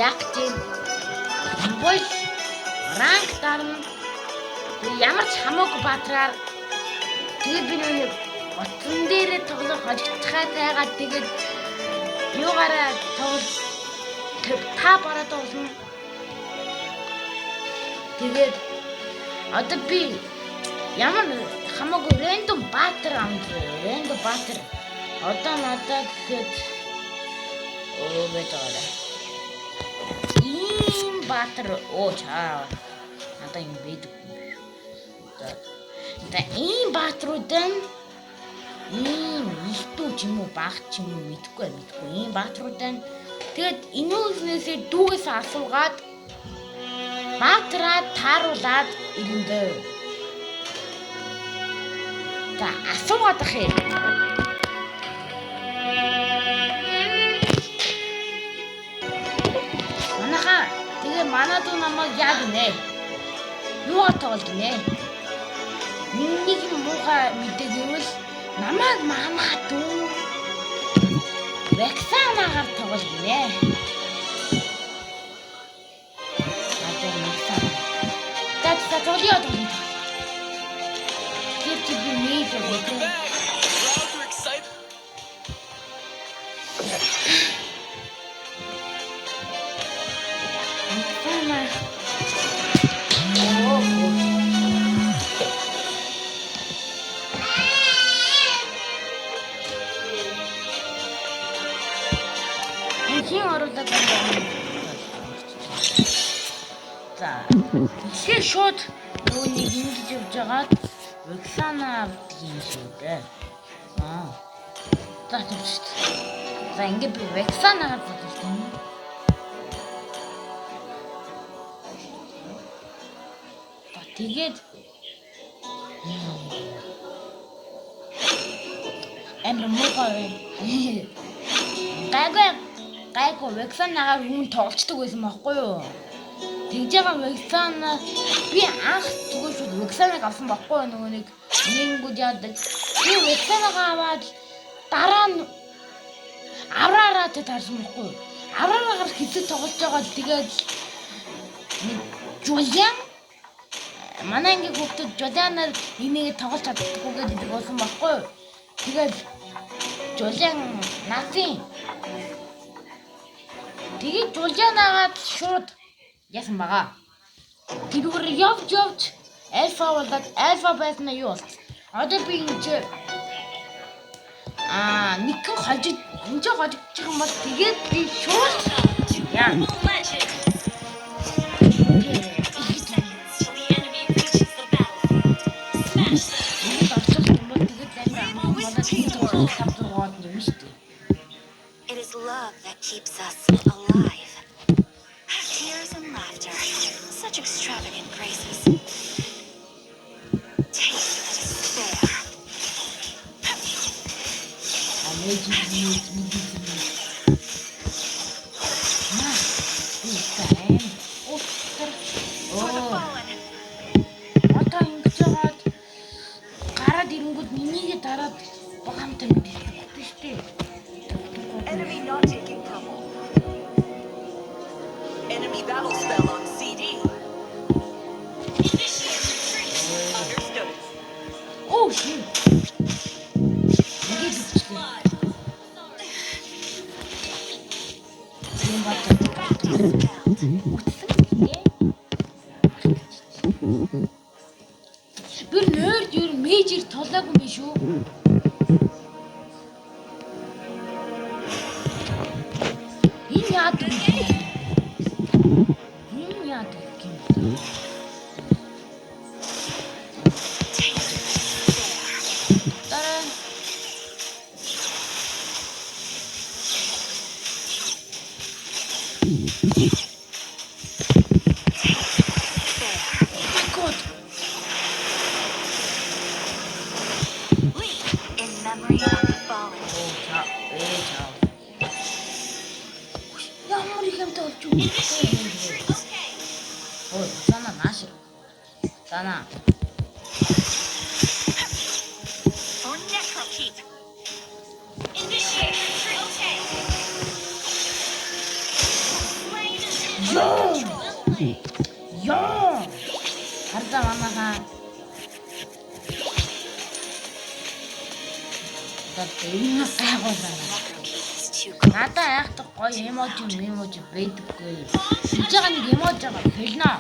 яг тийм бол ранг дарна. Ямар ч хамаагүй баатраар тэгээд би нэг боцон дээрээ тоглох хожигдхай тайгаад тэгээд юугаараа тоглох та бараад болсон. Тэгээд одоо би ямар хамаагүй рандом баатар амжээ. Рандом баатар. Одоо надад гэхэд бэтаараа. Ийм баатар чаа. Надад юм байдаг. Та ийм баатруудын ийм ихтүү ч юм уу багт ч юм уу мэдхгүй ийм баатруудын тэгээд энүүснээсээ дүүгээс асуугаад баатраа тааруулаад ирэндээ. За асуугаад ах юм. Манайхаа тэгээ манад намайг яг нэ. Юугаар тоглож гинэ? Нэг муухай мэдээг ивэл намайг мамаа дүү Вексанагаар тоглож гинэ. Надад Вексана. Тэт тоглоод байна. Гэвч би нэг өгөө. Хин оруулаад байна. За. Тэгэхээр шууд нүунийг ингэж явж байгаад Вексана авдаг юм шиг дээ. За тэгвчт. За ингээд би Вексанагаар бодож байна. За тэгээд гайгүй Вексанагаар хүн тоглолцдог байсан байхгүй юу? Тэгж байгаа Вексана би анх зүгээр шууд Вексанаг авсан байхгүй юу? Нөгөө нэг нэнгүүд яадаг. Би Вексанагаа аваад дараа нь авраараа таарсан байхгүй юу? Авраараагаар хэсэг тоглож байгаа тэгээд Жулиан манай ингээ хүүхдүүд Жулианаар энийг тоглож чаддаггүй гэдэг болсон байхгүй юу? Тэгээд Жулиан насын тэгээд Жулианагаад шууд яасан байгаа. Тэгвэр явж альфа байснаа юу болт. Одоо би нэг хожиж юм бол тэгээд би шууд яа. It is love that keeps us alive. Tears and laughter, such extravagant graces. Taste the despair. Enemy not taking cover. Enemy battle spell on CD. Initiate retreat. Understood. Oh shit. Bir nerd yürü major tollagun be şu. İyi yadı. İyi yadı. Sana nasıl? Sana. For necrokeep. Initiate retreat. Okay. Slain and Ёо. Хардаа манайхаа. Энэ сайгуулаа. Надаа яахдаг гоё эможи байдаггүй. Хийж байгаа нэг эможи байгаа хэлнэ.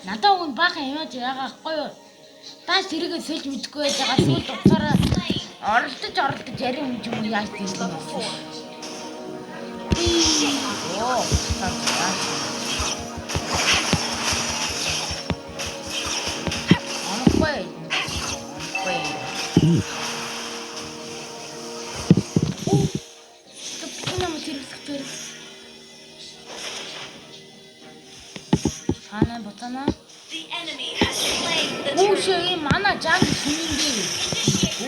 Надаа өгн баахан эможи ягаахгүй юу? Таас тэрийгээ сэлж мэдгүй байж байгаа сүүл дуцаараа оролдож ярим юм яаж тийсэн юм бэ? Оо, таа. Амгүй. Хана ботана. Ушээ мана жанг хинди.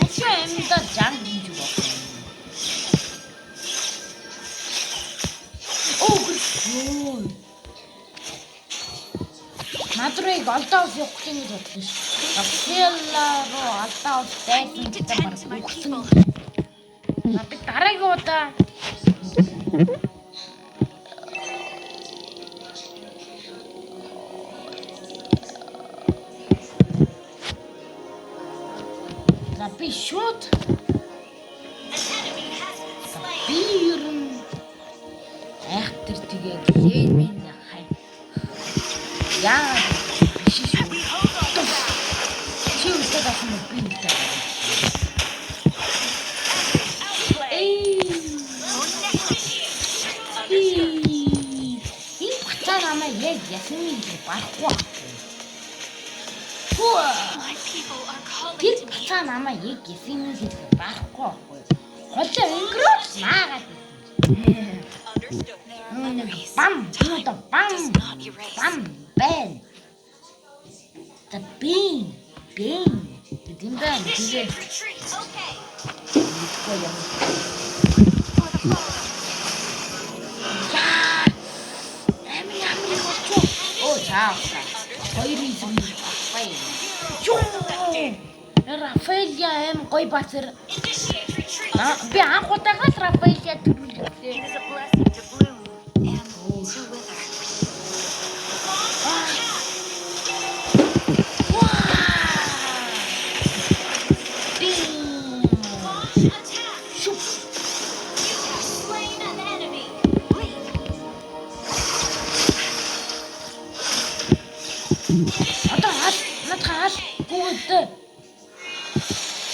Ушээ эмда жанг хийж байгаа. Оо. Надрыг алдаас явах гэж бодлоо ш. Апселларо алдаас дайсан гэдэг баг өгсөн. Бид дараагийн удаа би шууд би ерөн айхтар тэгээд леймэн хай яа шиш чи үстэй гасан би үстэй ий бацаа намайг яг ясны байхгүй Бид бацаа намайг яг ясны хэлэх байхгүй. Хотоо өнгөрөөж наагаад. Бам, бам, бэн. The bean. Гэдэм бэн. Тэгээд Оо чаа. Хоёрын юм бай. Рафаэлья эм гой бацэр. Би анхудаагаас Рафаэлья төрүүлээ.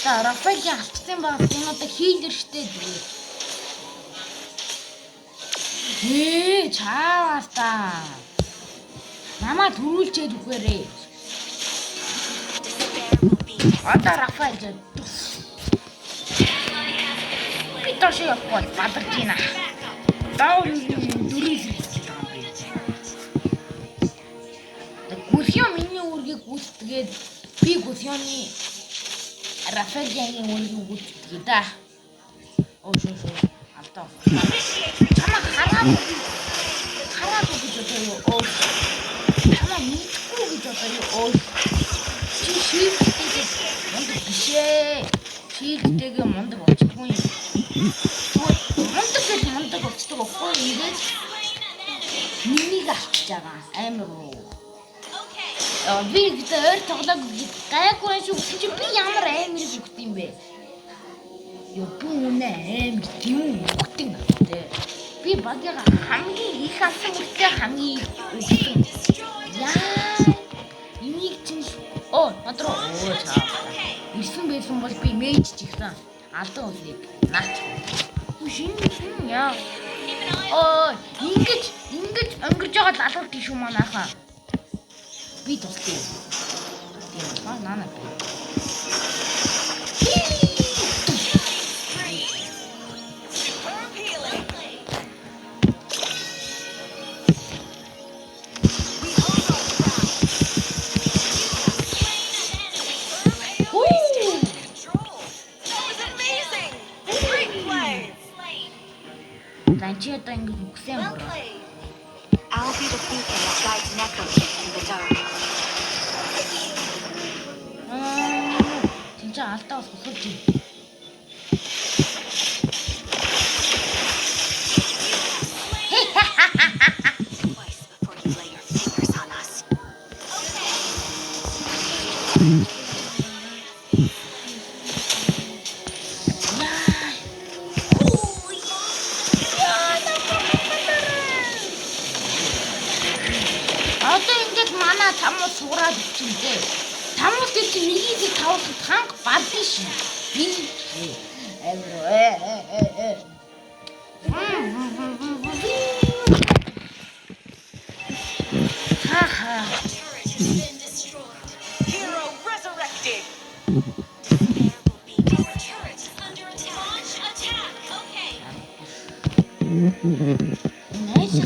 Рафаэлья алдсан баг юмудаа хийлэр штэ. Чааваас та. Намаа төрүүлчээд үгээрээ. Одоо Рафаэлья. Би таши явахгүй бадарчина. Даун дүрээс хэлж байгаа юм бэ. Гүсьё миний үргийг гүйцэтгээд би гүсьёны Рафаэльягийн үргийг гүйцэтгээд да. Оо алдаа. Чамаа хараагүй гэж бодоё. Оо. Чамаа мэдхгүй гэж бодоё. Оо. Чи шийдтэй мундаг бишээ. Шийдтэйгээ мундаг болчихгүй юм. Мундаг болчихдог байхгүй ингээд миний авчиж байгаа амар уу. Би гэдэг өөр тоглоог гайгүй шүү гэсэн чи би ямар амар зүгт юм бэ? Ёо би үнэ амар тийм зүгтэн надтай. Би багяга хамгийн их авсан үртэй хамгийн өгсөн. Яа. Энийг чинь надруу чаа. Ирсэн байсан бол би мэж чихсэн. Алдан үсийг наач. Шинэ яа. Ингэж өнгөрж байгаа лалуурт тийш юм манайхаа. Би тусдээ. Тийм нана. Танчиата ингэж үгсэн юм байна. I'll be the beacon that guides Necrokid in the dark. 진짜 алдаа усгосож. тамаас сураад өчнөдөө. Тамаас гэж нэгийг тавуулах ханг бадсан шин. Би Haha. Hero resurrected. There will be our turret under attack. Launch attack. Okay. Nice.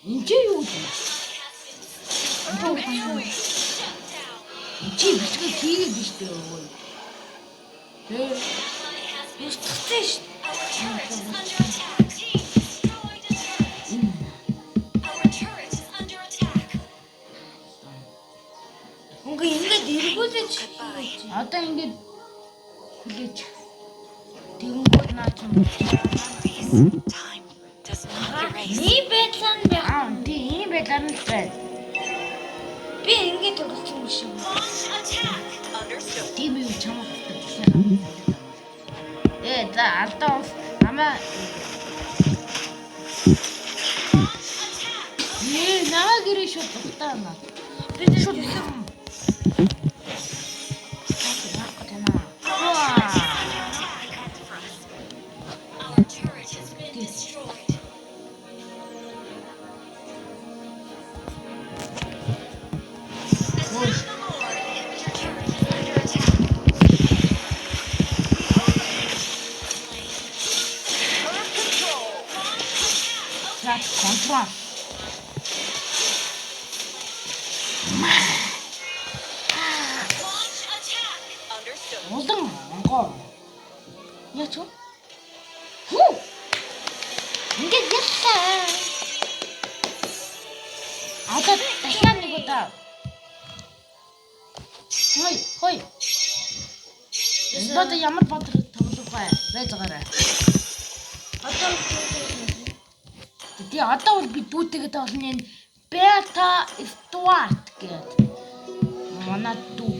Инжи юу вэ? Чи бичгээ хийгээд биш дээ. Устгасан ш. Ингээ ингэж эргүүлж одоо ингэж хэлж тэнгууд наач юм. Time does not erase. Ийм байдлаар нь яа. Тийм байдлаар нь байна. Би ингэ тоглосон юм шиг. Launch attack. Understood. Тийм юм чамд гэсэн. За алдаа намаа наваа гэрээ шууд тутаана. Би шууд юм. Our turret has been destroyed. Attack the Lord. Your turret is under attack. Earth control. That's control. Launch attack. Understood. Улан онгоо. Яач вэ? Хүү. Ингээд яхаа. Одоо дахиад нэг удаа. Хой. Одоо ямар бодлого тоглох вэ? Байж байгаарай. Одоо бол би дүүтэйгээ тоглоны бета стуарт гэдэг. Манай дүү.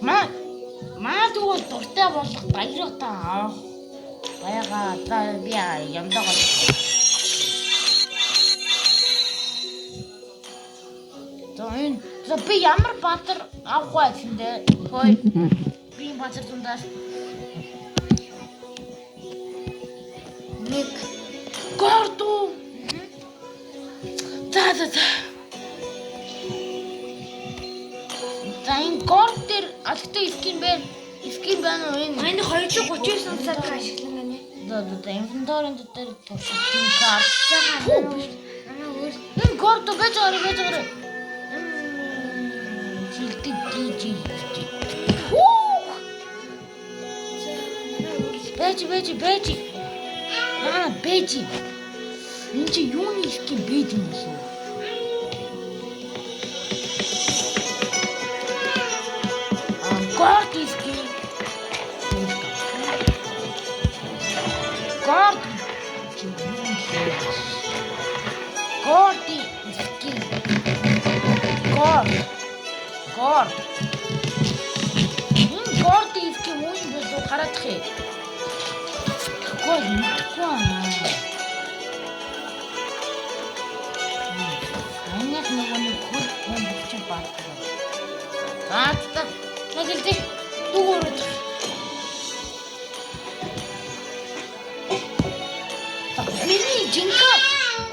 Манай дүү бол дуртай болох баяртаа авах. Баягаа за би ямдаа гол. За би ямар баатар авах вэ гэндээ. Хой. Би баатар тундаас нэг гордо. За. Тань гордер алхтай скин байна уу энэ? Манай 239 сар ашиглан байна. За инвентарийн дээр туршилтын карт байгаа. Энэ гордо байж байгаа. Жилдэг диж. Бэж. Бэж. Энд чи юуны скин бэж юм бэ? Горд скин. Горд скин. Горд. Горд скин мөн биш хараадах юм. Гол мэдхгүй аа. Анх нэг хөл бомбч баатар. Баатар. Нагэлдэ дүүрээд. Миний жинка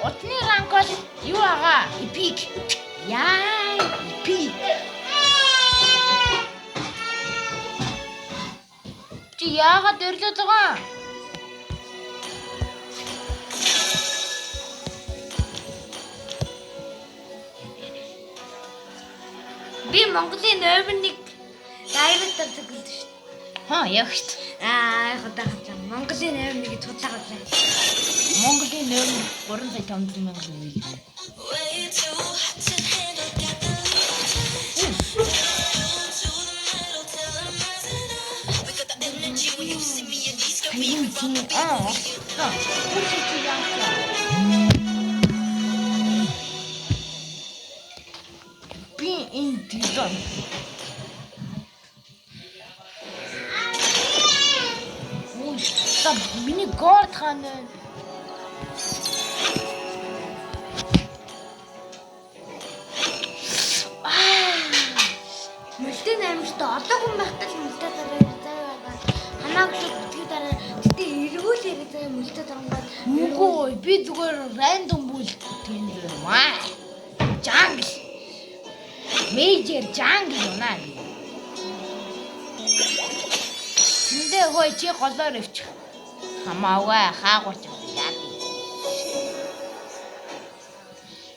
отны ранкос юу ага? Эпик. Яа, эпик. Чи яагаад өрлөөд байгаа? Би Монголын номер 1 дайректор төглөж шүү дээ. Яг шүү дээ. Хадагч Монголын номер 1-ийг тудлаагаад байна. Монголын номер 3 сая 500 мянган нэг. болсон. Та миний горд хана. Мөлтийн амьжтай одоо хүн байхдаа мөлтөө дараа байгаа. Хамаагүй битгий дараа гэтээ эргүүл ирэх заяа мөлтөө дарангууд. Үгүй би зүгээр рандом бүлт тийм юм аа. Жангл. Мейжер жангл унаа. Эндээ хой чи голоор өвчих. Хамаагүй хаагурч яа.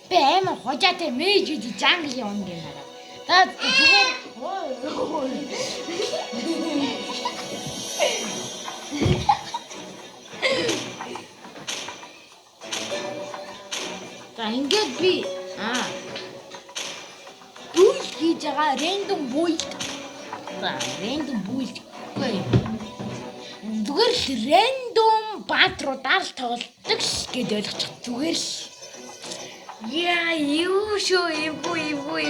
Би амар хожаатай мейжер жангл юм гэнэ. Та зүгээр та ингээд би бүл хийж байгаа рандом бүлт. Рандом бүлт. Зүгээр л рандом баатруудаар л тоглодог гэдээ ойлгочих зүгээр л. Яа, юу шо эвгүй.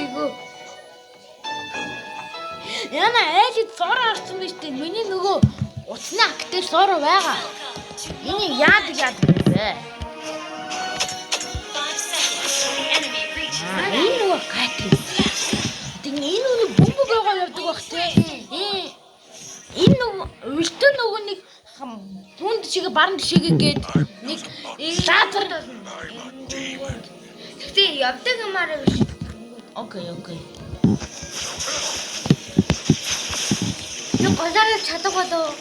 Яна айлд сор арсан биз дээ. Миний нөгөө утасны актер сор байгаа. Энийг яадаг вэ? 5 seconds. The enemy reaches the Энэ нөгөө катри. Тэг энэ нөгөө бомб байгаа явдаг бах те. Энэ нөгөө өлтөө нөгөө нэг бүнд шиг баран тишээгээ гээд нэг лазер. Гэтээ явдаг юмараа биш. Окей. Юу голоор чадах болов.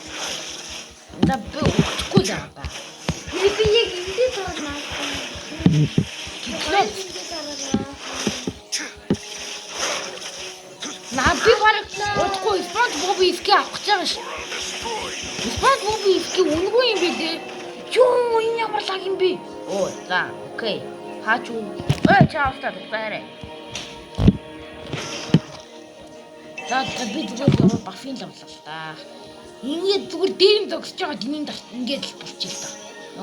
Да би утахгүй заа. Би яг ингэ тоолнаа. Гэтэл би бараг утахгүй спот боби иски авах гэж байгаа ш. Спот боби иски үнгүй юм бэ дээ. Юу энэ ямар лаг юм бэ? Оо за окей. Хаач уу? Чаастаа бэрэ. За би зүгээр бафин л авлаа л та. Ингээд зүгээр дээм зогсож байгаа динийн дарт ингээд л болчих та. No.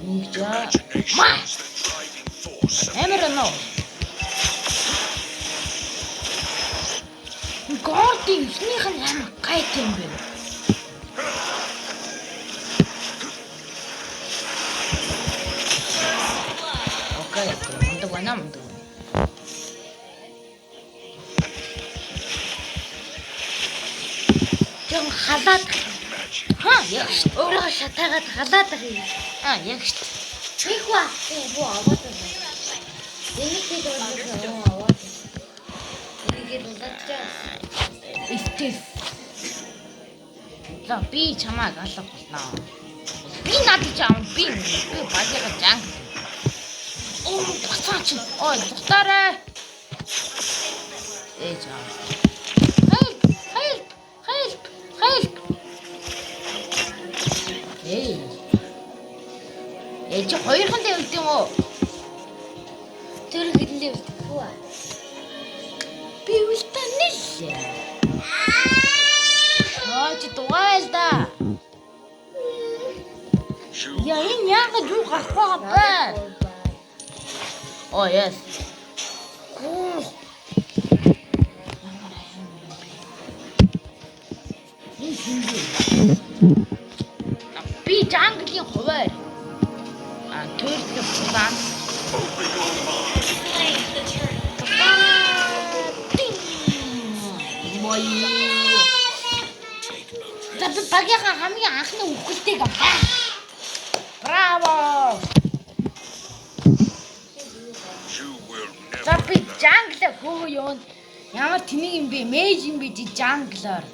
Ингэж Эмэрно. Гордын ихнийх нь амар гайт юм бэ. Окей, мундаг байна. Жон халаад. Яг ш. Өөрөө шатаагаад халаад байгаа юм. Яг ш. Чихва. Боо аваад байна. Энийг аваад. Энийг дуулаач. Истэс. За би чамааг алах болно. Би надад чам би бажига жанг. Оо бацаач. Ой дутаарай. Чам. Help. Чи хоёрхан дээр үлд юм уу? Тэр хэлээ үлдэхгүй. Би үлдэнэ л. Чи дугайл да. Яа энэ яг юу гарах байгаа бэ? Oh yes. Би жанглийн хуваар. Төрөлх план. Tapi багийнхаа хамгийн анхны үхэлтэйг авлаа. Браво! Tapi жангл хөө ёо. Ямар тэнийг юм бэ? Мэж юм бэ жанглаар.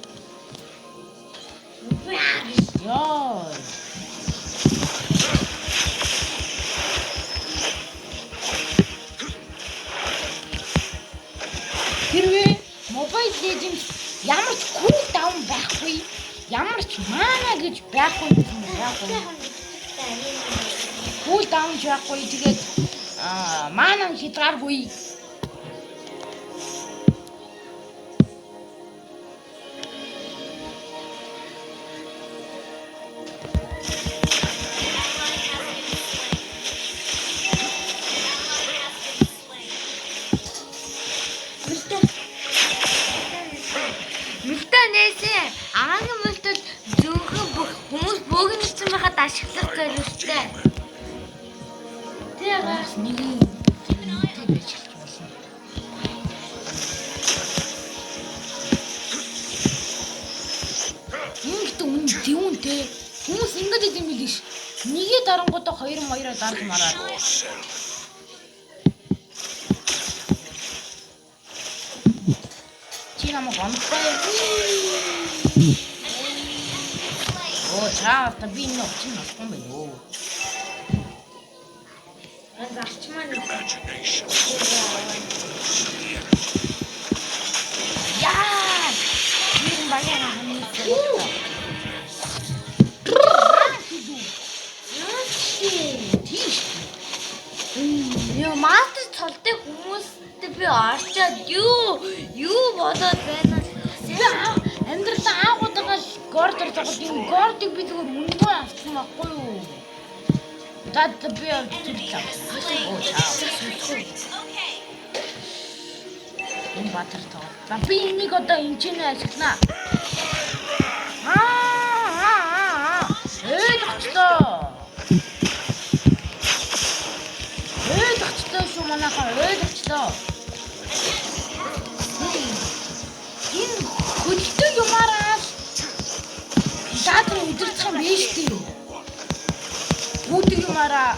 Ёо. Хэрвээ Mobile Legends ямар ч cool down байхгүй, ямар ч mana гэж байхгүй юм яахгүй. Cool down байхгүй тэгээд mana хязгааргүй. Мөлтөө нээсэн. Амаагийн мөлтөд зөвхөн хүмүүс бөөгийн нэрсэн байхад ашиглах зорилготой. Бас нэг юм байж болно. Ингээд үнэн дивүүнтэй хүмүүс ингэж идэм билээ ш. Нэгээ дарангуудаа хоёр моёроо дарж мараад. Чи намайг онцгой. Оо чаа та би нэг чинь нассан байх уу. Зарчмаа нэг. Яа! Юм багяна хамт. Яа мастер цолтой хүмүүстэй би орчоод юу бодоод байна. Амьдралаа аахуудаа гордор зогод юм гордыг би зүгээр үнгүй авсан байхгүй юу? Дад би авчихлаа. Оо чаа. Энэ батар тоо. Би энийг одоо эмчнээ ашиглана. Ээлжлээ. Ээлжлээ шүү манайхаа ээлжлээ. Энэ хөдөлтөй юмараа шатрын удирдах юм биш үү? Бүдэг юмараа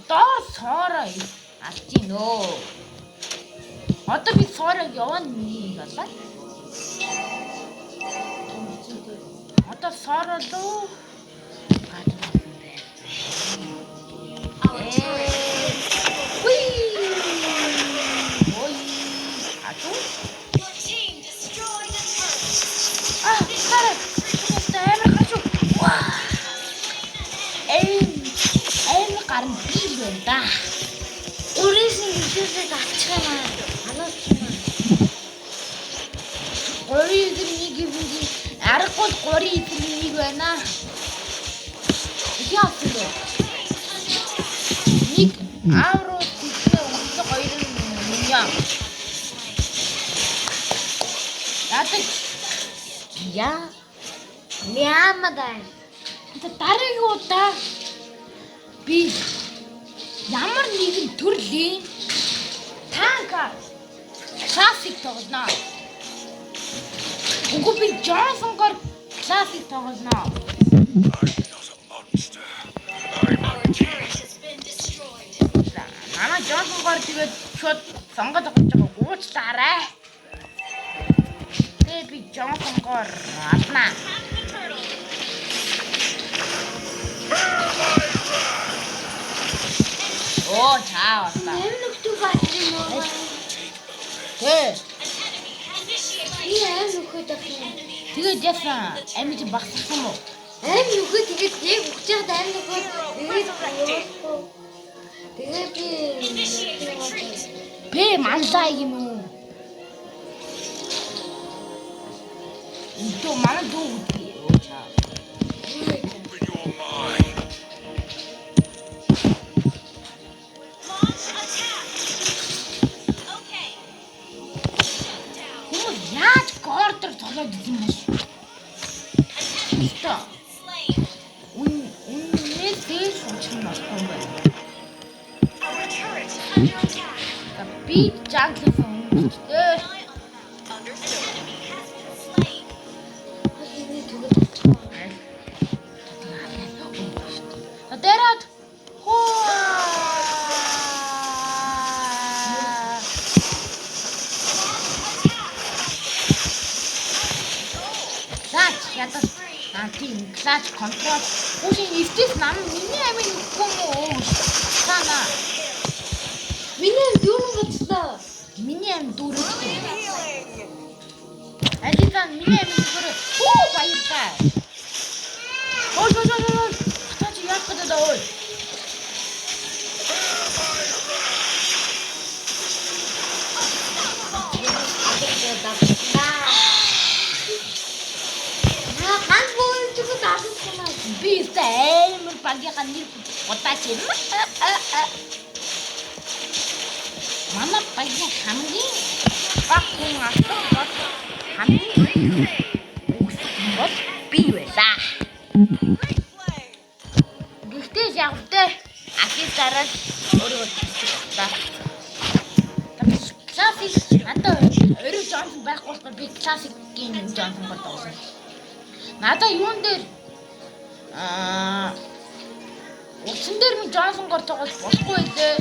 доо соороо алчийн нөө. Одоо би соорог яваад нэг болоо. Одоо соороо лөө. Гарна бил байна да. Өөрөөсөө ихээсээ авчихна. Алуучна. Гори эдэр нэг юм аргагүй гори эдэр нэг байна. Яафлээ. Нэг авро тийхээ өнцөг хоёр юм яа. Ятаг яа. Нямадай. Тэ дараагийн удаа би ямар нэгэн төрлийн танка классик тоглоно. Уг би Джонсонгоор классик тоглоно. Мама Джонсонгоор тэгээд шууд сонгоод авч байгаа гуучлаарай. Тэгээд би Джонсонгоор авна. Оо чаа боллоо. Нэмнэгтүү бач юм уу? Тэ. Яа нүхэд авсан. Тэгээд яасан амьд багссан юм уу? Аим нүхэд тэгээд яг ухчихад аим нүхэд тэгээд Бэ мандаа юм уу? Ito mana дүү үгүй. Оо чаа. Яаж гордор тоглоод идэм бэ? Ito. Үнээс дээш уучрах болохгүй юм байна. Би жагласан үнэтэй. Тэрат ядаж тийм клач контрол үгүй эвтэс нам миний амин үгүй юм уу сана миний дүүрэн гоцлоо. миний амин дүүрэлтэй алисан миний амин дүүрэ баяртай ой таач яах гэдэг ой би амар багийнхаа нэр удаач юм. Манай баян хамгийн баг хүн алсан бол хамгийн үгсэн бол би байлаа. Гэхдээ явтай ахи дараа өөрөө хэлдэг та. Классик надад өөрөө Джонсон байхгүй болохоор би классикийн Джонсон болдог. Надад юун дээр улсын дээр ми Джонсонгоор тоглож болохгүй лээ.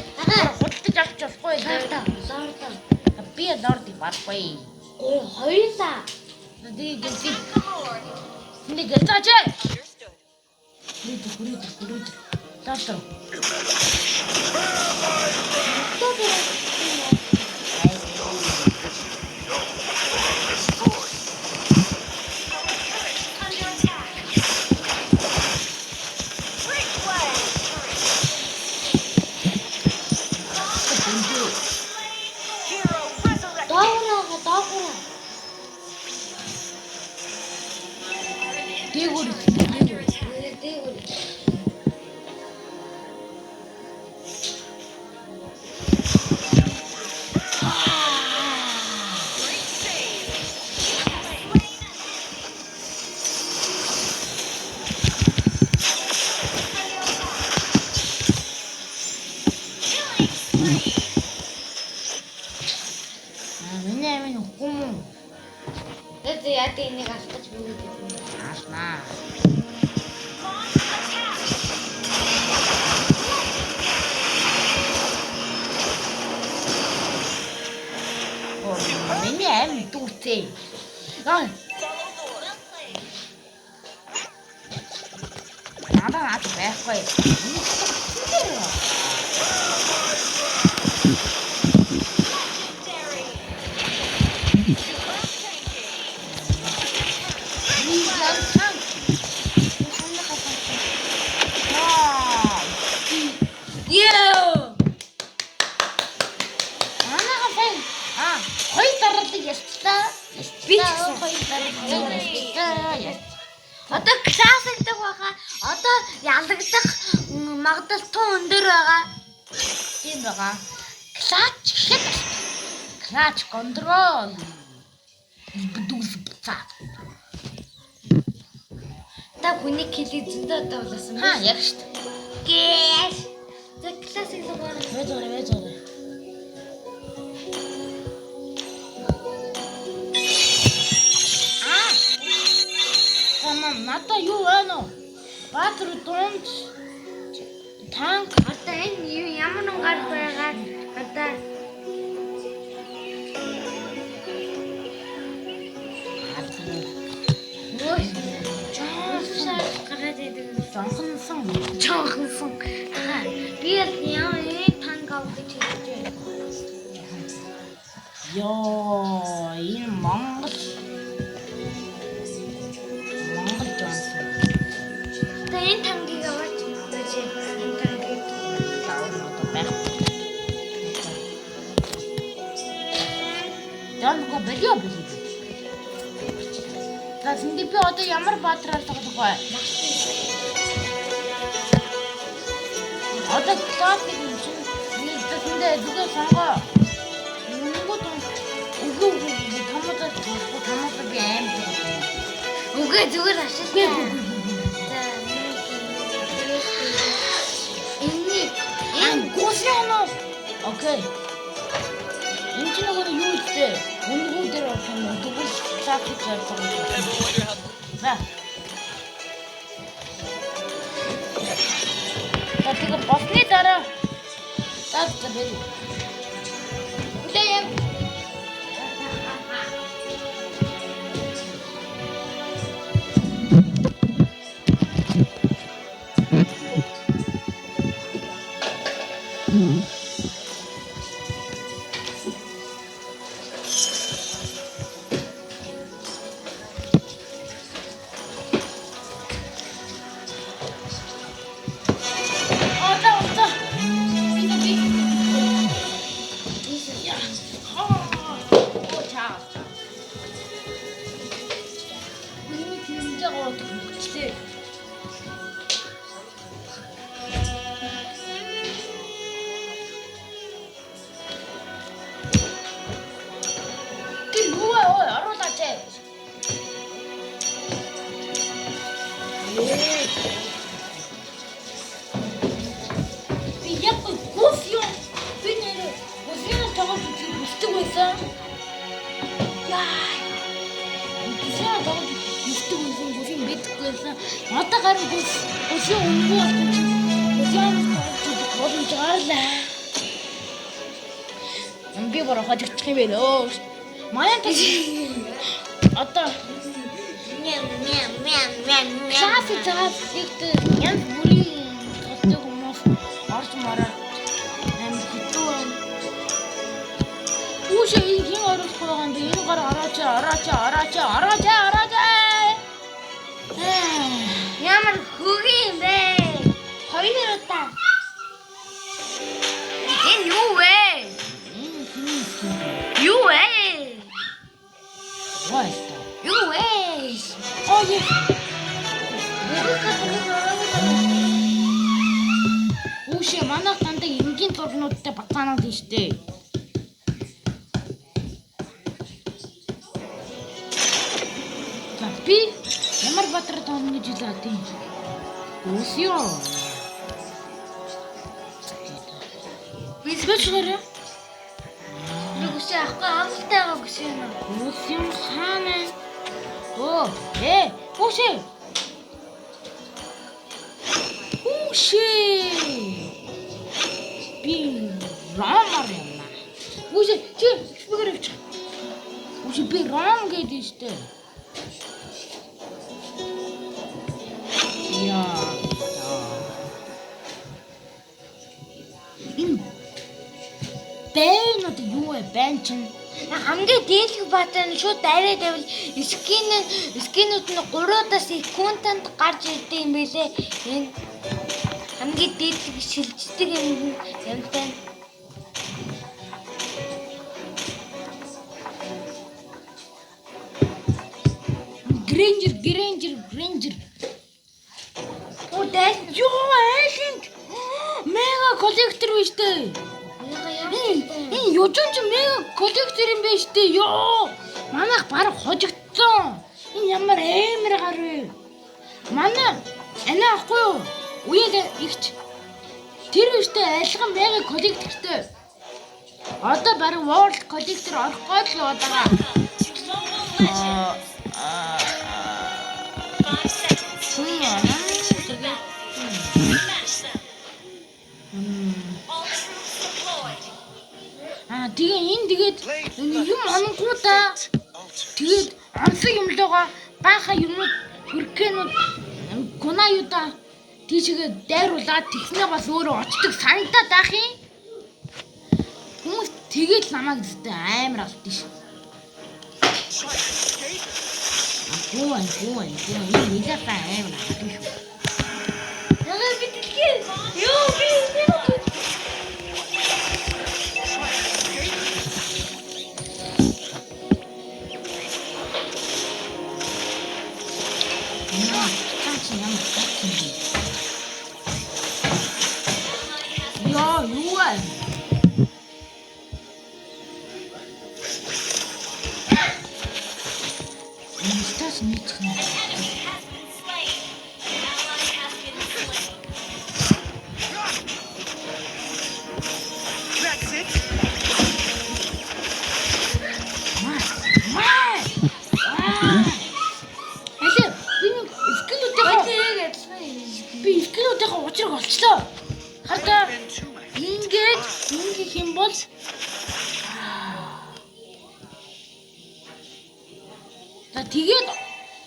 Худалдаж авч болохгүй лээ. Лорд. Би лордыг барахгүй. Хоёулаа. Надыг гэлээ. Нэг гэлцаач. Хүрээд. Тастро. Яа энийг алдаж бүгд Аснаа. Миний аим дүүцээ. Аа. Надад байхгүй. Одоо классикдаг байгаа. Одоо ялагдах магадлал өндөр байгаа. Тийм байгаа. Клач гэхэд клач контрол. Бидүүс буцаа. Та хүний хэлийг зөндөө давласан Хаа яг шүү дээ. Гээс. За классикдаг байгаа. Вэзорэ. Надаа юу байна вэ? Баатар дунд танк Одоо энэ юу ямар нэг гар байгаа. Одоо ой чаашаа гараад идэг. Чонхонсон. Би яа танк авах гэж байна. Ёо, энэ Монгол Джонсон. Та энэ тангийг аваач. Энэ тангийг таавал байх. Танго бэлио. Тасэнди би одоо ямар баатрал тоглох вэ? Одоо классик юм чинь нэг тэндээ дүгэ сонгоо. Тамаа би аим. үгүй зүгээр ашиглаа. Энэ госяно. Окей. Энэ ч нэг юу ихтэй. Үнгүү дээр орох юм уу? Тэгвэл трафик зарцаг. За. Тэгээд босны дараа тавьчих. Үлээм. Яахгүй гус юм. Би нэр гусны тоглож үздэг байсан. Яа. Гусны тоглож үздэг байсан. Гусны мэдгүй байсан. Одоо гарах гусны өнгөө болсон. Гусны тоглож гарлаа. Би бороо хожигдчих юм байна өө. Манай одоо класс цагт янз бүрийн тостой хүмүүс орж мараад хэцүү байна. Үүшээ хин оруулах байгаа юм бэ? Энэ гар орооч. Ямар хөгийн юм бэ? Хоёр удаа. Энэ юу вэ? Юу вэ? Юу вэ? Oh yes. Үүшээ манай дандаа энгийн зурнуудтай бацаанууд нь штэ. Би ямар батар тоон гэж хэлээд юм. Үсё. Би зөвшөөрөө. Нүгшээ ахгүй амтайгаа гүшээ нэ. Үсё хаана? Үшээ. Би ромар юм. Үшээ чи спигэрч. Үшээ би ром гэдэг штэ. Яа. Бэнүүд юу вэ? Бэн чинь хамгийн дээлх баатар нь шууд дайраа давал скинүүд нь 3-аас секундэд гарч ирдэг юм байлээ. Энэ хамгийн дээлх шилждэг юм байна. Грэнжер. Дэс ёо элинг. Мега коллектор биш үү? Энэ юужч мега коллектор юм биш үү? Ёо. Манайх бараг хожигдсон. Энэ ямар амар гар вэ? Манай ана ахгүй юу? Үеэд ихч. Тэр үстэй айлган мега коллектортэй. Одоо бараг world коллектор орох гээд л удаа. 5 seconds. Smash them. All troops deployed. Тэгээд юм онгуудаа тэгээд онцог юм л байгаа бааха юмуд хөркэнүүд гунааюуда тийшээ дайруулаад тэгснээ бас өөрөө очдог санагдаад байх юм. Хүмүүс тэгээд намайг зүтэй амар алдсан ш. Гоо энэ нэлээдээ амар алдсан ш. Яагаад би дэлхий? Ёо би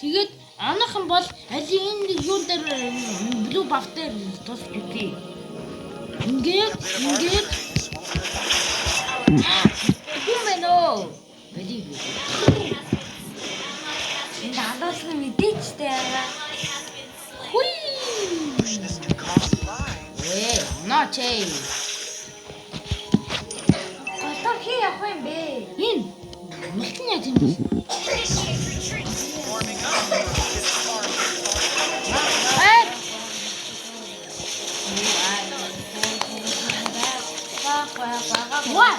Тэгээд анахан бол аль энэ юун дээр блу баф дээр тус үгүй. Ингээд гүмэнөө. Бэлий. энэ адаас нь мэдээчтэй яагаад. Хуй. Ночей. Гол хий явах юм бэ? Энэ мэлтэн яа тийм бэ? What?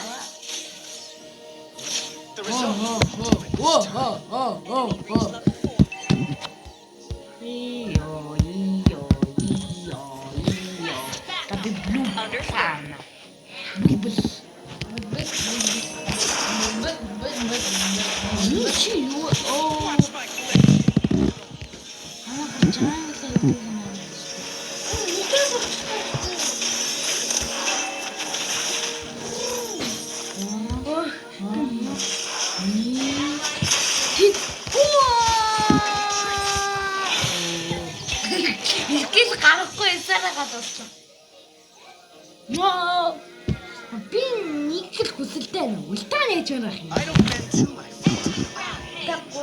Tapi blue Understood. Чи юу? Оо. Скил гарахгүй эсэрэ гадуулсан. Ноо. Би нэг л хүсэлтэй байна. Ултаа нээж барах юм. I don't bend to my feet.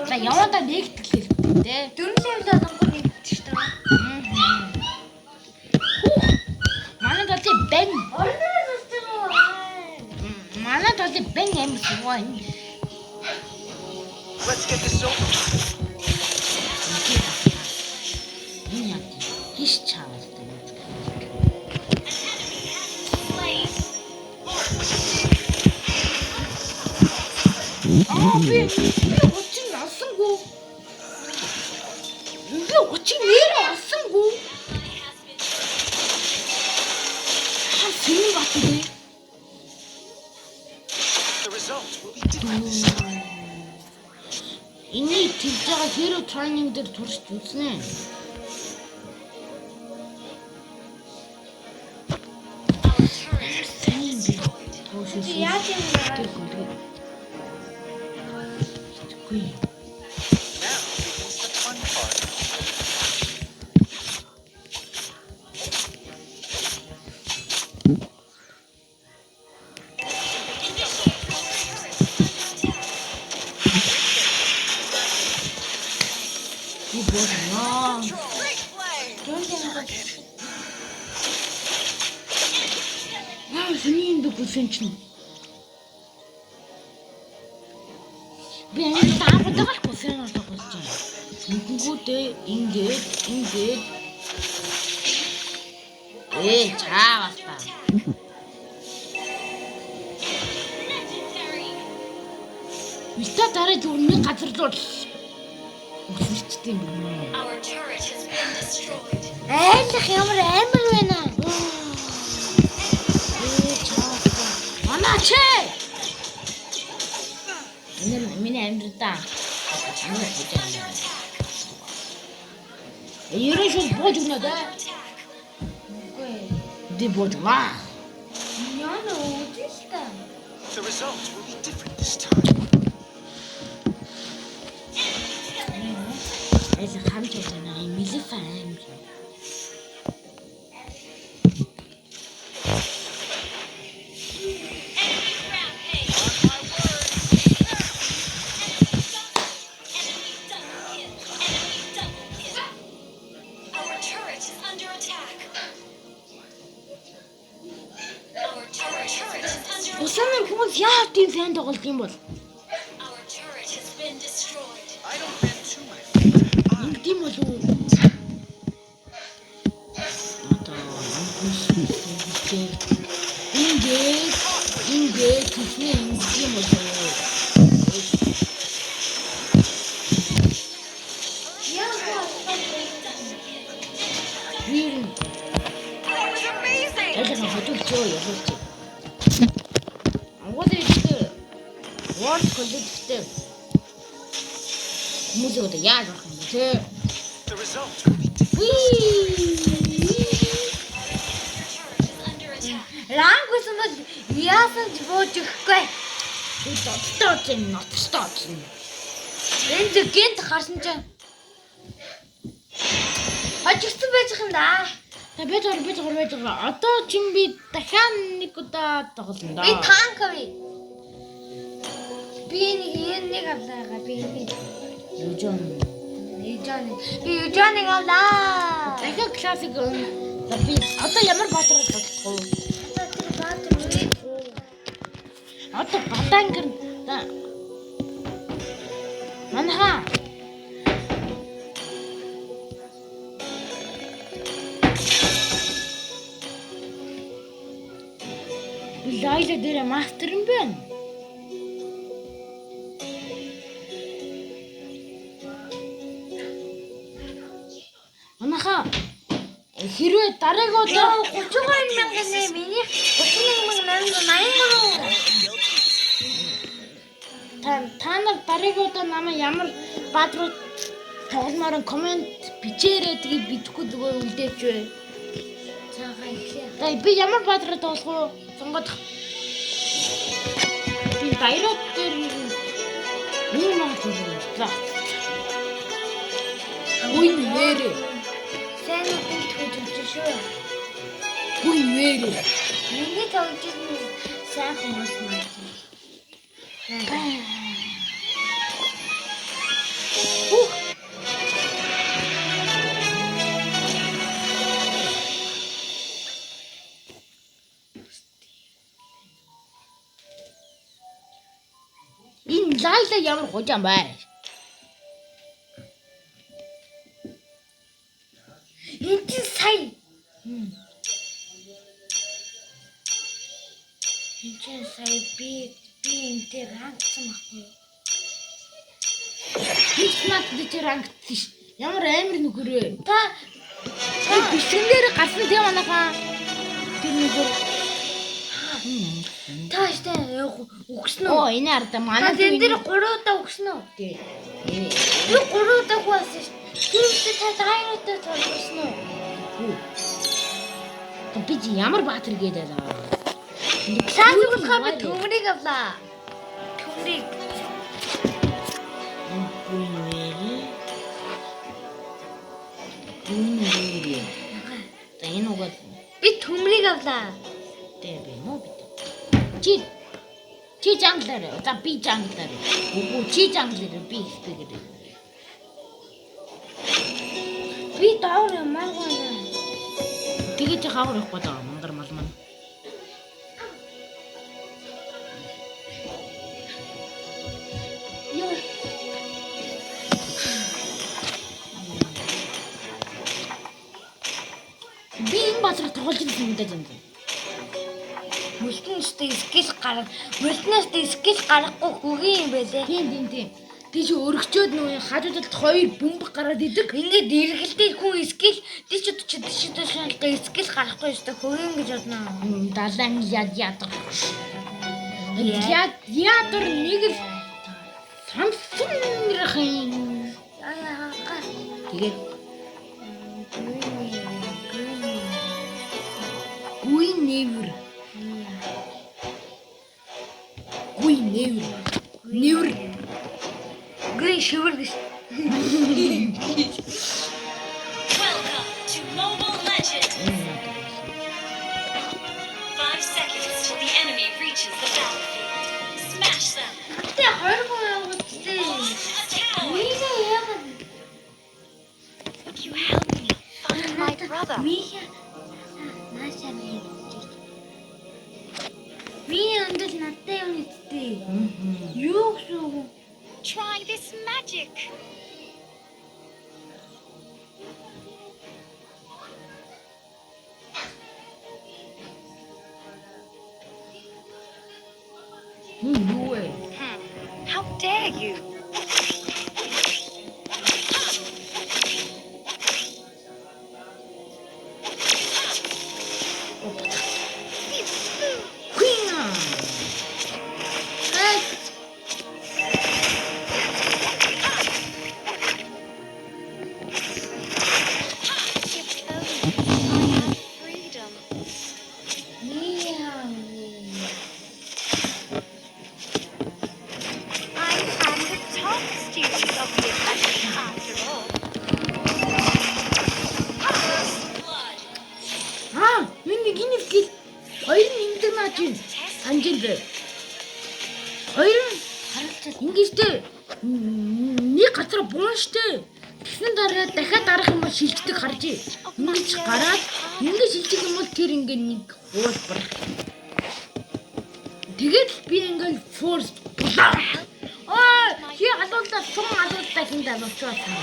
За яванда нэгтгэл тий. 4 левел болгоно нэгдэж таа. Манай тоти бэн. Орноо настай. Манай тоти бэн юм сугаа. Let's get this over. Энэ яа. Хиш чаавал тий. Би очин алсангүй. Би очин нэр алсангүй. Хасин батгүй. The result will be different this time. Энийг тэгж байгаа hero training дээр туршиж үзнэ. Яаж юм бэ? Тэггүй. Now begins the fun part. Би босноо. Great play. Яа, сүний энэ бүсэн чинь. Би энэ таавдаг л бүсэн болдог болж байна. Нэггүйдээ ингээд. Чаавал та. Виста дараа зүрхний газар зур. Үсэрчтэй юм байна. Our turret has been destroyed. Айлах ямар амар байна. Манаач! Энэ миний амьдралдаа амар бүжээ. Ерөн шууд бууж өгнө дээ. Үгүй. Ди бууж маа. Яна уучлаа. The result will be different this time. Эс хамт байна. Милифа амар. Our turret is under attack. Our turret is under Усаны хүмүүс яа тийм сайн тоглолт юм бол? Our turret has been destroyed. I don't bend to my feet. Энд тийм болов уу? Ингээд тийм болов уу? Вин. That was amazing. Эцэг хотолцоо явуулчих. Агуулдаг World College-тэй хүмүүс одоо яаж авах юм бэ те? The result will be different. Turret is under attack. Ранг гэсэн бол яасан ч бууж өгөхгүй. Ноцтой. Энд гинт харсан чинь хожигдсан байж юм да. Та бид гар. Одоо чинь би дахиад нэг удаа тоглоно да. Би танк бай. Би нэг авлаа. Би Южон. южаныг авлаа. Дахиад классик за би одоо ямар батар болох вэ? Одоо батангэр манха Лайла дээр мастер юм байна. Манха Хэрвээ дараагийн удаа 32,000 нэ миний 31,883. та нар дараагийн удаа намайг ямар баадруу тогломоор комент бичээрэй тэгээд бидэхгүй зүгээр үлдээч вэ. Цаагаа ихлээ. За би ямар баадруу тоглох уу? Сонгоод би баярууд дээр юу нах гэдэг. За. Гүн вэрэ. Сайн үгэн төгөж үзсэн шүү. Гүн вэрэ. Миний тоглож ирсэн сайн хүмүүс маань. Энэ лайла ямар хожаан бай. Энд чинь сая. Энд чинь сая би энэ дээр хангацсан байхгүй. Хичнэт дээр рангтсан ш. Ямар амар нүгэрээ. Та Бичгэнээр гарсан тийм манайхаа. Тэр нүгэр. тааштай өгсөн үү? Оо энэ арда Та манай энэ дээр 3 удаа өгсөн үү? тий. Би 3 удаа хуваасан ш. Түүнтэй та 2 удаа тоглосон уу? Би чи ямар баатар гэдэг аа. Цааш болохоо би төмрийг авлаа. Төмрийг. Энэ угаа Би төмрийг авлаа. дээ бэ нөө бит. Чи жанглаар. За би жанглаар. Үгүй чи жанглаар би ихтэйгээр. Би доор ямааргүй нэ. Тэгээд хавар явахгүй даа мандар мал мань. Юу? Би энэ баатар тоглож ирсэн юм даа юм. Мөлтөнстэй скил гарахгүй хөгийн юм байлээ. Тийм. Тийш өргөчөөд нөгөө хажуудалд хоёр бөмбөг гараад идэг. Ингээд эргэлдээ хүн скил скил гарахгүй өстой хөгийн гэж бодно. Далайн ядр. Ядр нэг л самсынрахын. Тэгээд гуйневр. Невр. Грей шивэр гэж. Welcome to Mobile Legends! 5 seconds till the enemy reaches the battlefield. Smash them! Тэ 2 хүн явагдтээ. Launch a tower! Мига яагаад? Would you help me find my brother? Мига наашаа нэг. Би өндөл надтай юм үсттэй. Юу гэсэн үг? Try this magic! Юу вэ? How dare you? Санжил. Хоёр ингэжтэй нэг газар буун штэ. Тэгсэн дараа дахиад дарах юм бол шилждэг харж. Ингэж гараад ингэ шилжих юм бол тэр ингэ нэг хуулбар. Тэгээд би ингэ форс. Чи алуулдаа сум алуулдаа хинт алуулчихсан.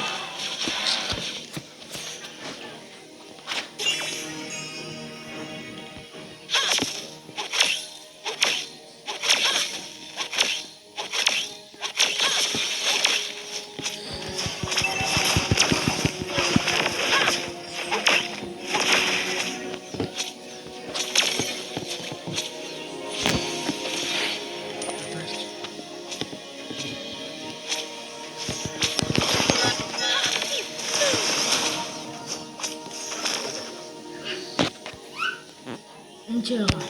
байгаа.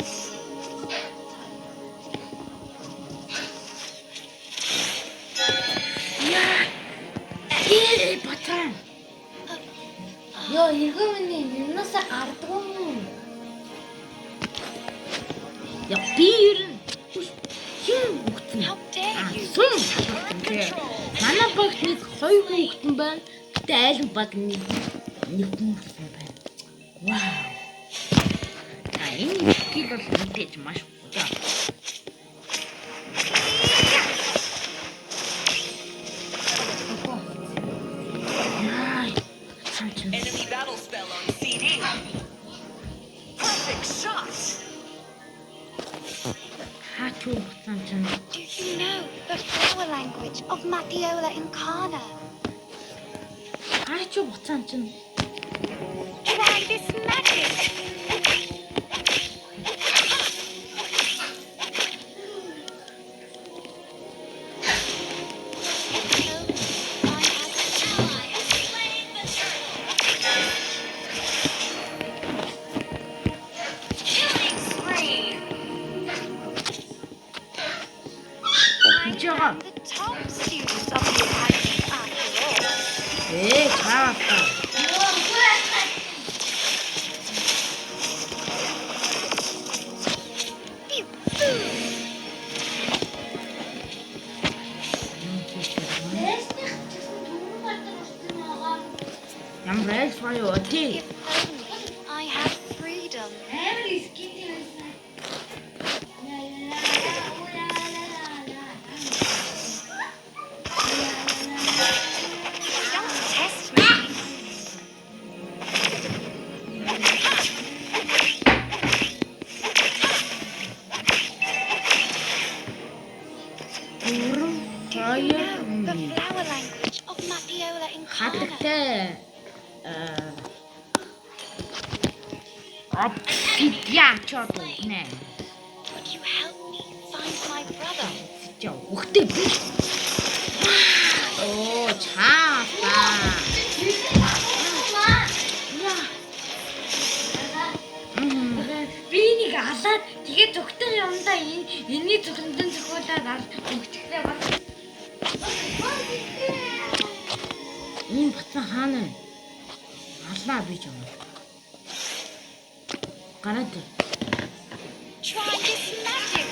Яа. Батан. Ёо, иргэнэ юунаас гардаг юм. Яа би ер нь хин бүгтэн. How dare you? Сум шалгалттай. Манай багт нэг 2 хүүхдэн байна. Гэтэ айл баг нэг хүүхдэн байна. Вау. Энэ скил бол мэдээж маш гоо. Enemy battle spell on CD. Perfect shot. Хачуу батан чинь. Do you know the flower language of Mapiola Incana? Хачуу батан чинь. Try this magic. Жага. The top students of the academy after all. Чааваа. Ямар байж байгаа тий. If only I had freedom. Don't test me. Do you know the flower language of Mapiola Incana? Хатагтай обсидиан ч одоо нэ. Would you help me find my brother? Жаа өгтэй би. Оо чаапаа. Би нэг алаад тэгээ зөвхөн юмдаа энэний зөвхөндөн зөвхөлээд өгчихлээ баг. Энэ батсан хаана вэ? Аллаа би ч юм. Гараад. Try this magic.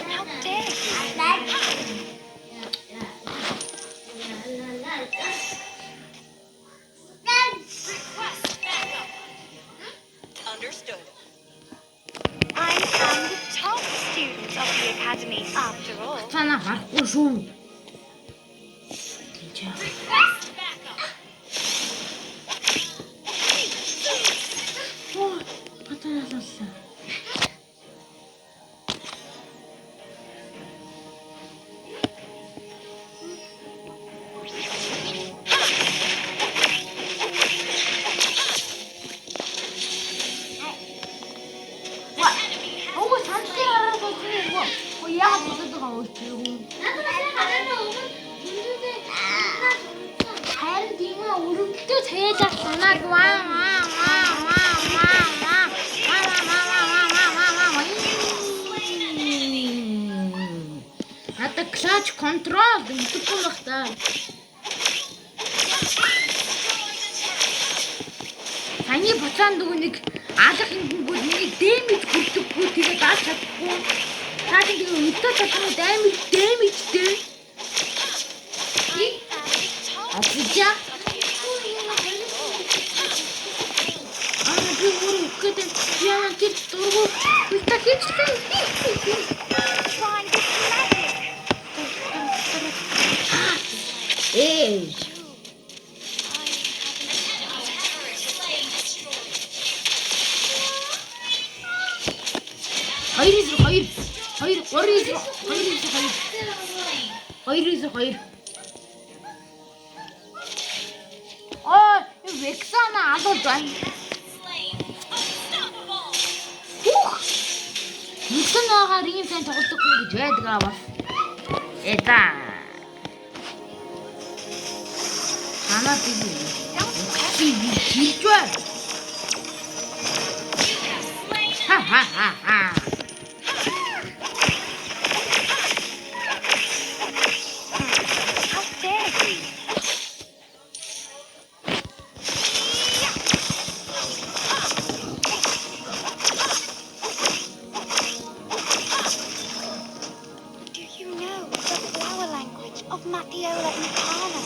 How dare you? Request backup. Understood. I am the top student of the academy after all. Цаана гарахгүй шүү. Request backup. Оо батан алуулсан. Оо сантай хараад байна. Оо яагаад бодоод байгаа вэ чи юм? Харин тийм ээ өрөвдөлтөө цаялаад санаад Надад клач контрол гэдэг юм байна. Таны бацаан дүү нэг алах хинггүй нэг дэмэж хүрдэггүй тэгээ дааж чадахгүй. Та тэгээ өдөө татмаа дэмэж дээ. Африка. Би өөр үхгээд яа гэж дургу үтахич. Try this magic. Эй. Хоёр. Вексана алуулж байна. Вексанагаар ийм сайн тоглохгүй гэж байдаг аа бас. Эта. Хана би. Хилжвэ. Ха ха ха ха. How dare you? Do you know the flower language of Matthiola Incana?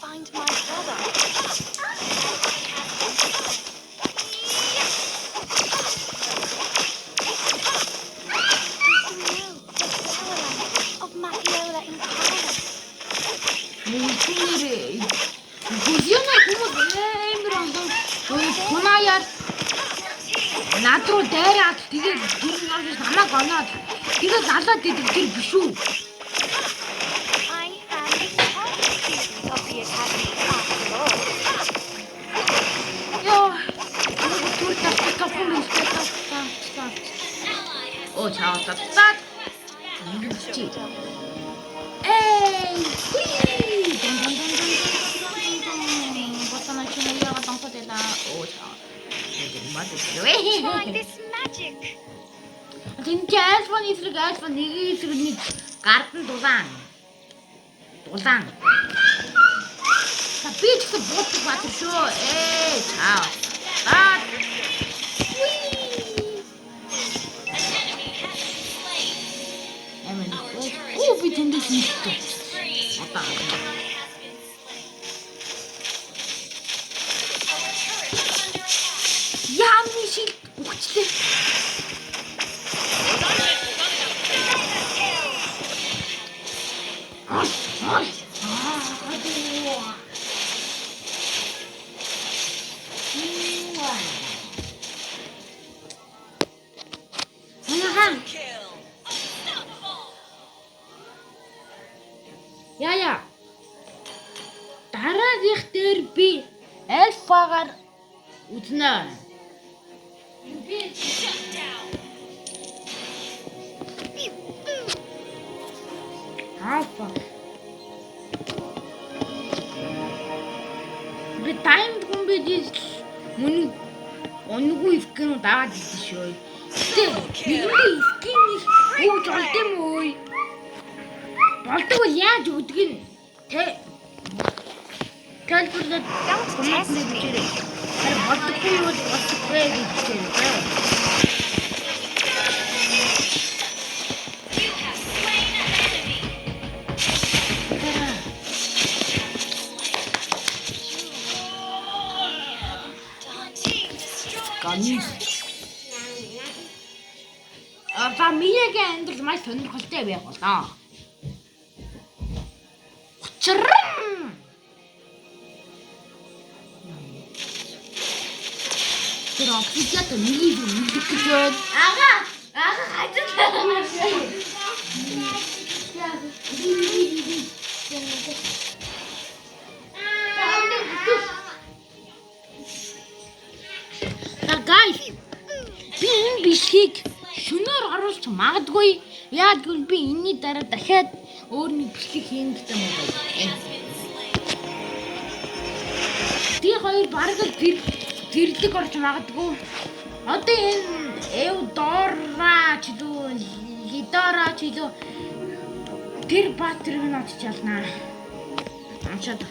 Find my brother. Do you know the flower language of Matthiola Incana? Мөнхнэр гүзьёна хүмүүс амар ондоо хунаяад над руу дайраад тэгээд тэр намайг оноод тэгээд залаад идэг тэр биш үү? I am the top student of the academy after all. Яа. Түр тавхан мэлтэй тавхан. Оо чааваад. Ингэвчи. Эй! Ботана чимээгаа томсотэла. Оо чаа. Try this magic. Тэнцээ альфон эсрэг альфон нэг эсрэг нэг гардан дулаан. Та би ч гэсэн боддог бат шүү. Эй чаа. Оо би тэндээс нэгтэй. Одоо. Яамны шиг өгчлээ. Kill. Яа. Дараагийнх дээр би альфагаар үзнэ. Shut down. Альфа. Би таймд хүмбэж мөн онгүй скин дааж ирсэн шүү. Тэгвэл скин өгж олд юм уу? Болдог бол яаж өгдөг нь? Тэлбэрлээд Don't test me. харин болдоггүй юу болдоггүй гэж хэлээ. You have slain an enemy. Team destroyed. Ганис. Фамилиагийн амьдрал маш сонирхолтой байх болоо. Учир нь тэр официалд нэг гэж байна. Ага хажууд. Guys, би энэ бишгийг шөнөөр оруулж магадгүй. Яг гэвэл би энэний дараа дахиад өөр нэг бичлэг хийн гэдэг юм байна. Тэр хоёр бараг л тэрлэг орж магадгүй. Одоо энэ Эвдора ч илүү Лидора ч илүү тэр батрыг нь очиж ялнаа. Амчаад.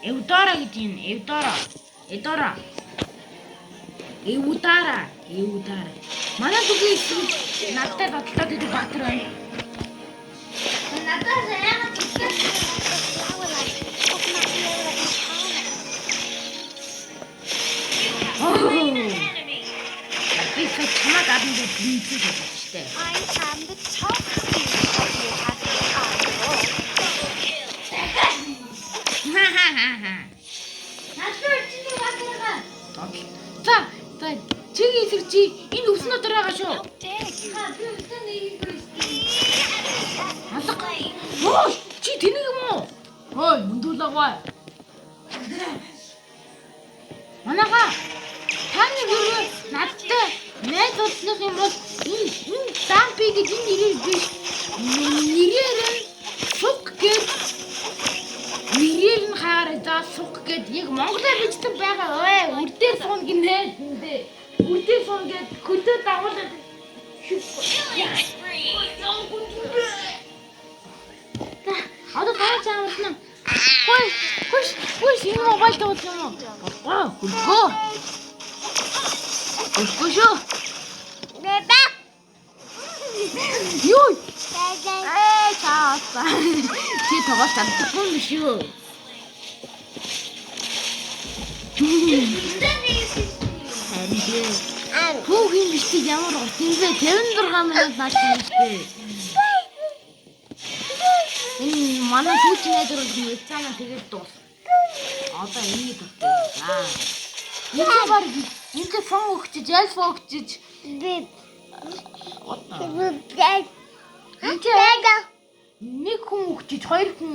Эвдора гэдэг юм. Эвдора. Манай бүгийн надтай бодлоод идэг баатар байна. Надад яагаад The flower language of Matthiola Incana. Enemy. Би чамаа гадна дээр бинцэг гэж штэ. I am the top student of the academy after all. надад чиний батаргаа. За чигийн эсрэг чи энэ өснө дээр байгаа шүү. How dare you? Би өстө нэг Алга. Оо чи тэнийг юм уу? Ой мөндүүлээ. Манайхаа таны гэрээ надтай найз болсных юм бол энэ дампи гэж энэ нэрээр биш. Нэрээр нь суг гэж нэрээр нь хаараа за суг гэж яг Монголоор бичсэн байгаа. Ой, үрдээ суун гинэ. Үрдээ суун гэж хөдөө дагуулдаг. Killing spree. Одоо таа чамд нь Хөөш энэ мобайл тавьж юм уу? Хөлгөө. Хөлгөө шүү. Бэбэ. Юу? Бэбэ. Чааса. Чи тоглож чадахгүй юм шүү. Хөө юм биш чи ямар утсан бэ? 56 минут наачсан шүү. Энэ манай сүүчний найзууд юм цаана тэгээд дуус. Одоо энийг өгдөө. Энэ бар энэ фон өгчөж, альфа өгчөж. Бэбэ. Нэг хүн өгчөж, хоёр хүн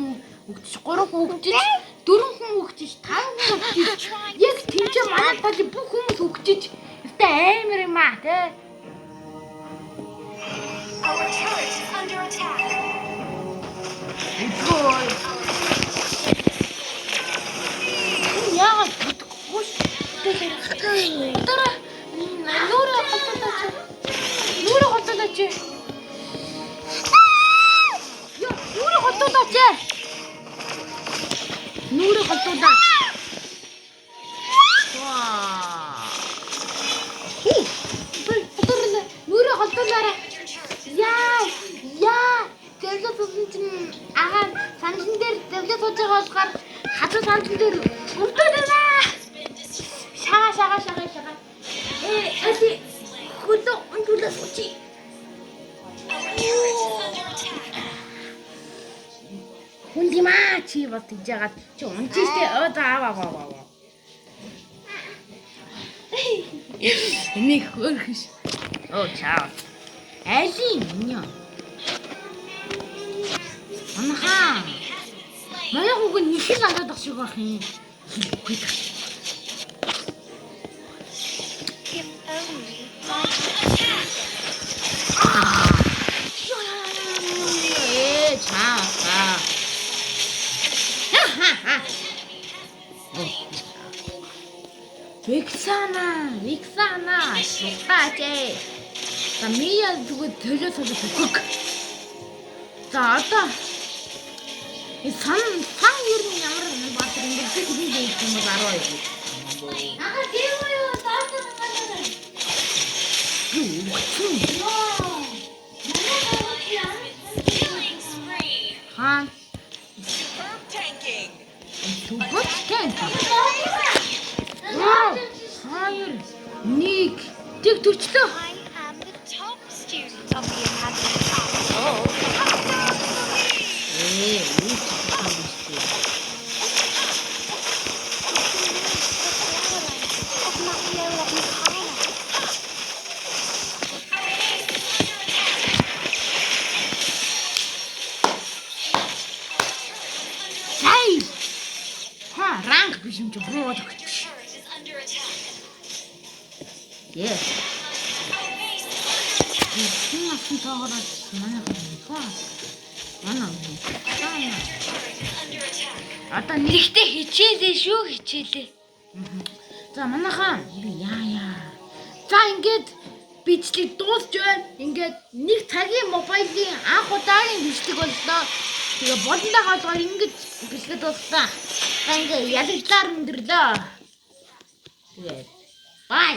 өгчөж, гурван хүн өгчөж, дөрвөн хүн өгчөж, таван хүн өгчөж. Яг тэмцээ манай бол бүх хүмүүс өгчөж. Тэ амар юм аа, тэ. Our turret is under attack. Ой. Яагаад бүтггүй шүү. Тара. Нүрэ хотодооч. Яа, нүрэ хотодооч. Нүрэ хотодооч. Ваа. Нүрэ хотодоорой. Яа. Дэвлэт суусан чинь агаа санчин дээр дэвлэт сууж байгаа болохоор хатуу санчин дээр өртөөд байна. Шага. Эти хөлөө өндөрлөө суучих. Хүн димаа чи бат гэж яагаад чи унтижтэй аваа. Энийг хөрхөш. Оо чаа. Алин минь. Манайхаа. Манай хүүг нь их л алдаад шиг байх юм. If only. Чаа. Виксана, шукаач. За мия зүгт төлөөс өгөх. За одоо сан ер нь ямар баатар ингэж хийх юм бол 12. Ага тийм үү? Таасан гадаа. Killing spree. Хан Superb tanking. супер танк. Хоёр нэг тэг төрчлөө. I am the top student of the academy. Юу ч Of Matilda Mikhaila. Сай. Ранг биш юм чи бод өгч. Turret is under attack. Yes. Энэ асан тоогоос манай хөө. Манай. Turret is under attack. Одоо нэг Ихтэй хичээлээ шүү хичээлээ. за манайхаа би яа. За ингээд бичлэг дуусч байна. Ингээд нэг цагийн мобайлын анх удаагийн бичлэг боллоо. Тэгээ болондоо хаалгаар ингэж бичлэг дууссан. За ингээд ялагдлаар өндөрлөө. Тэгээд бай.